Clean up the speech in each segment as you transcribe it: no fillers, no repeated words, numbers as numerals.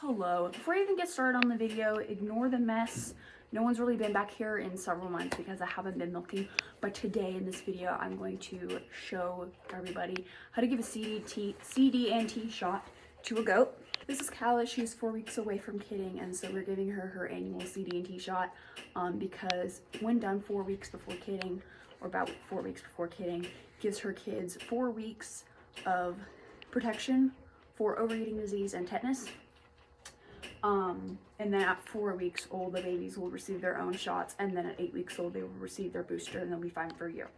Hello. Before I even get started on the video, ignore the mess. No one's really been back here in several months because I haven't been milking. But today in this video, I'm going to show everybody how to give a CD&T shot to a goat. This is Calla. She's 4 weeks away from kidding, and so we're giving her her annual CD&T shot because when done 4 weeks before kidding, or about 4 weeks before kidding, gives her kids 4 weeks of protection for overeating disease and tetanus. And then at 4 weeks old, the babies will receive their own shots, and then at 8 weeks old, they will receive their booster, and they'll be fine for a year.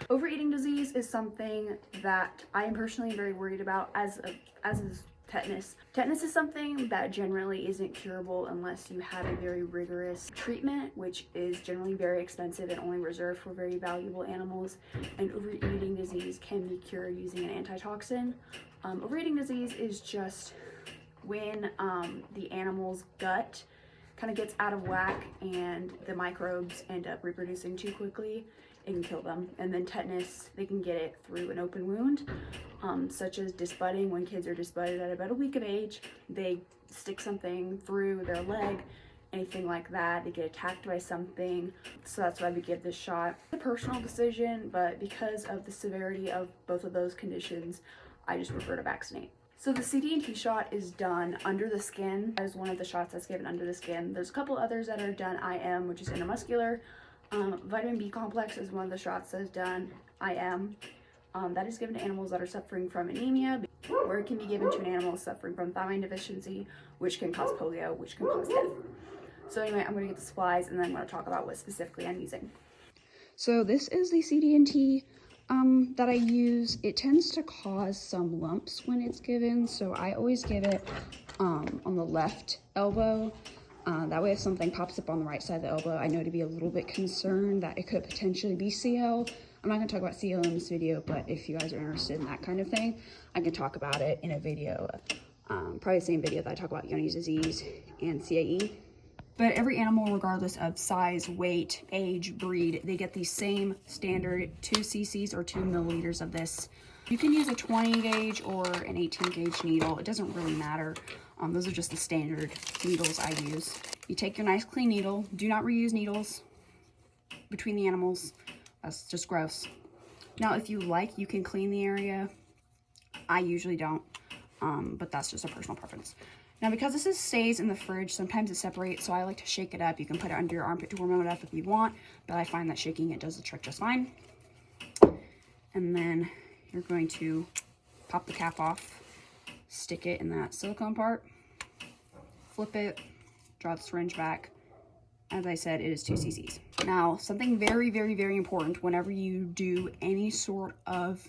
Overeating disease is something that I am personally very worried about, as is tetanus. Tetanus is something that generally isn't curable unless you have a very rigorous treatment, which is generally very expensive and only reserved for very valuable animals. And overeating disease can be cured using an antitoxin. Overeating disease is just when the animal's gut kind of gets out of whack and the microbes end up reproducing too quickly, it can kill them. And then tetanus, they can get it through an open wound, such as disbudding. When kids are disbudded at about a week of age, they stick something through their leg, anything like that. They get attacked by something, so that's why we give this shot. It's a personal decision, but because of the severity of both of those conditions, I just prefer to vaccinate. So the CD&T shot is done under the skin. That is one of the shots that's given under the skin. There's a couple others that are done IM, which is intramuscular. Vitamin B complex is one of the shots that is done IM. That is given to animals that are suffering from anemia, or it can be given to an animal suffering from thiamine deficiency, which can cause polio, which can cause death. So anyway, I'm going to get the supplies, and then I'm going to talk about what specifically I'm using. So this is the CD&T that I use. It tends to cause some lumps when it's given, so I always give it on the left elbow. That way if something pops up on the right side of the elbow, I know to be a little bit concerned that it could potentially be CL. I'm not going to talk about CL in this video, but if you guys are interested in that kind of thing, I can talk about it in a video, probably the same video that I talk about Johne's disease and CAE. But every animal, regardless of size, weight, age, breed, they get the same standard 2 cc's or 2 milliliters of this. You can use a 20 gauge or an 18 gauge needle. It doesn't really matter. Those are just the standard needles I use. You take your nice clean needle. Do not reuse needles between the animals. That's just gross. Now, if you like, you can clean the area. I usually don't, but that's just a personal preference. Now, because this stays in the fridge, sometimes it separates, so I like to shake it up. You can put it under your armpit to warm it up if you want, but I find that shaking it does the trick just fine. And then you're going to pop the cap off, stick it in that silicone part, flip it, draw the syringe back. As I said, it is 2 cc's. Now, something very, very, very important whenever you do any sort of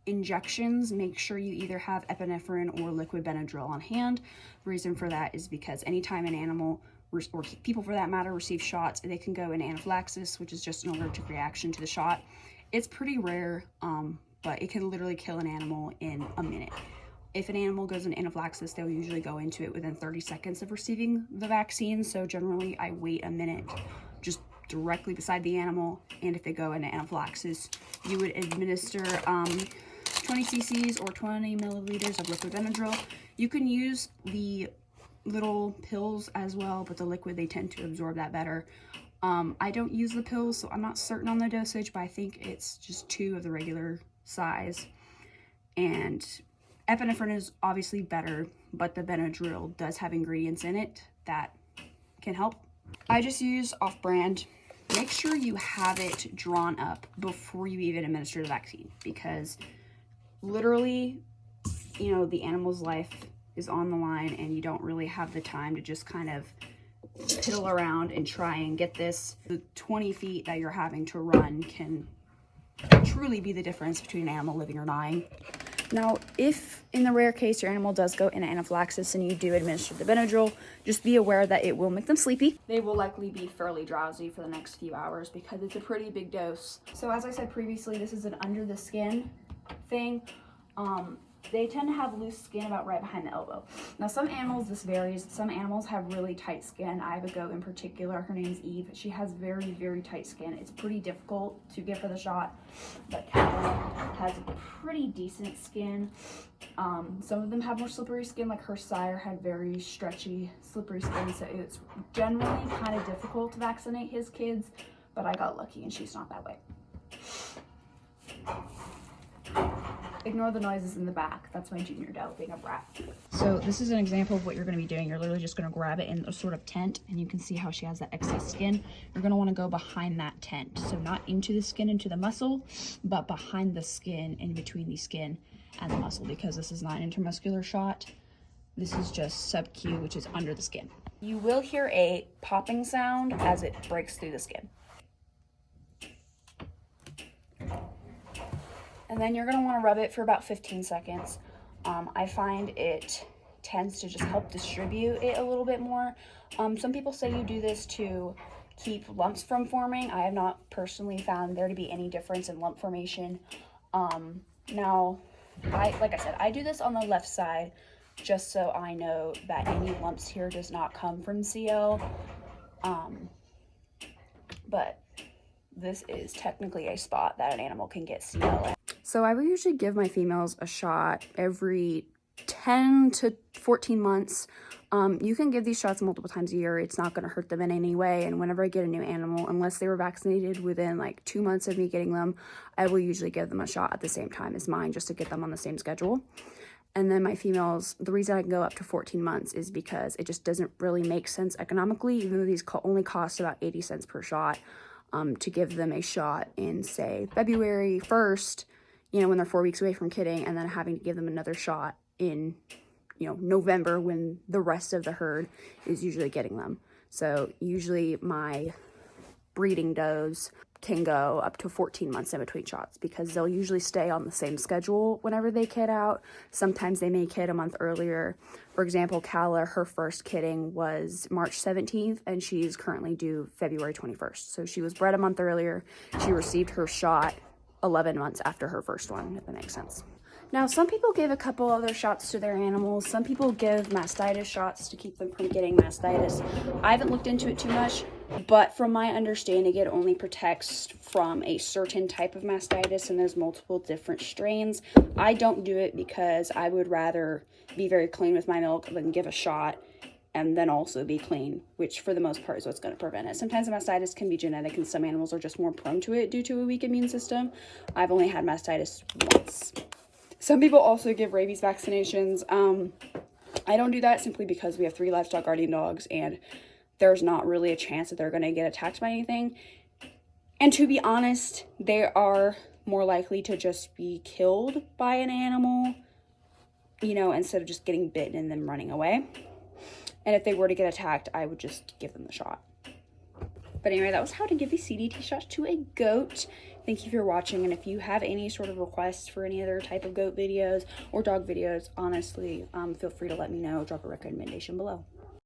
injections, make sure you either have epinephrine or liquid Benadryl on hand. The reason for that is because anytime an animal, or people for that matter, receive shots, they can go into anaphylaxis, which is just an allergic reaction to the shot. It's pretty rare, but it can literally kill an animal in a minute. If an animal goes into anaphylaxis, they'll usually go into it within 30 seconds of receiving the vaccine. So generally I wait a minute just directly beside the animal. And if they go into anaphylaxis, you would administer 20 cc's or 20 milliliters of liquid Benadryl. You can use the little pills as well, but the liquid, they tend to absorb that better. I don't use the pills, so I'm not certain on the dosage, but I think it's just 2 of the regular size. And epinephrine is obviously better, but the Benadryl does have ingredients in it that can help. I just use off-brand. Make sure you have it drawn up before you even administer the vaccine, because literally, you know, the animal's life is on the line and you don't really have the time to just kind of piddle around and try and get this. The 20 feet that you're having to run can truly be the difference between an animal living or dying. Now, if in the rare case your animal does go into anaphylaxis and you do administer the Benadryl, just be aware that it will make them sleepy. They will likely be fairly drowsy for the next few hours because it's a pretty big dose. So as I said previously, this is an under the skin thing. they tend to have loose skin about right behind the elbow. Now some animals, this varies. Some animals have really tight skin. I have a goat in particular, her name's Eve. She has very, very tight skin. It's pretty difficult to give her the shot, but Callie has pretty decent skin. Some of them have more slippery skin, like her sire had very stretchy, slippery skin, so it's generally kind of difficult to vaccinate his kids, but I got lucky and she's not that way. Ignore the noises in the back. That's my junior Dell being a brat. So this is an example of what you're going to be doing. You're literally just going to grab it in a sort of tent, and you can see how she has that excess skin. You're going to want to go behind that tent. So not into the skin, into the muscle, but behind the skin, in between the skin and the muscle, because this is not an intermuscular shot. This is just sub-Q, which is under the skin. You will hear a popping sound as it breaks through the skin. And then you're going to want to rub it for about 15 seconds. I find it tends to just help distribute it a little bit more. Some people say you do this to keep lumps from forming. I have not personally found there to be any difference in lump formation. Now, like I said, I do this on the left side just so I know that any lumps here does not come from CL. But this is technically a spot that an animal can get CL in. So I would usually give my females a shot every 10 to 14 months. You can give these shots multiple times a year. It's not going to hurt them in any way. And whenever I get a new animal, unless they were vaccinated within like 2 months of me getting them, I will usually give them a shot at the same time as mine, just to get them on the same schedule. And then my females, the reason I can go up to 14 months is because it just doesn't really make sense economically, even though these only cost about 80 cents per shot, to give them a shot in, say, February 1st, you know, when they're 4 weeks away from kidding, and then having to give them another shot in, you know, November when the rest of the herd is usually getting them. So usually my breeding does can go up to 14 months in between shots, because they'll usually stay on the same schedule whenever they kid out. Sometimes they may kid a month earlier. For example, Calla, her first kidding was March 17th, and she's currently due February 21st. So she was bred a month earlier. She received her shot 11 months after her first one, if that makes sense. Now, some people give a couple other shots to their animals. Some people give mastitis shots to keep them from getting mastitis. I haven't looked into it too much, but from my understanding, it only protects from a certain type of mastitis, and there's multiple different strains. I don't do it because I would rather be very clean with my milk than give a shot and then also be clean, which for the most part is what's going to prevent it. Sometimes the mastitis can be genetic, and some animals are just more prone to it due to a weak immune system. I've only had mastitis once. Some people also give rabies vaccinations. I don't do that simply because we have 3 livestock guardian dogs, and there's not really a chance that they're going to get attacked by anything. And to be honest, they are more likely to just be killed by an animal, you know, instead of just getting bitten and then running away. And if they were to get attacked, I would just give them the shot. But anyway, that was how to give these CD&T shots to a goat. Thank you for watching, and if you have any sort of requests for any other type of goat videos or dog videos, honestly, feel free to let me know. Drop a recommendation below.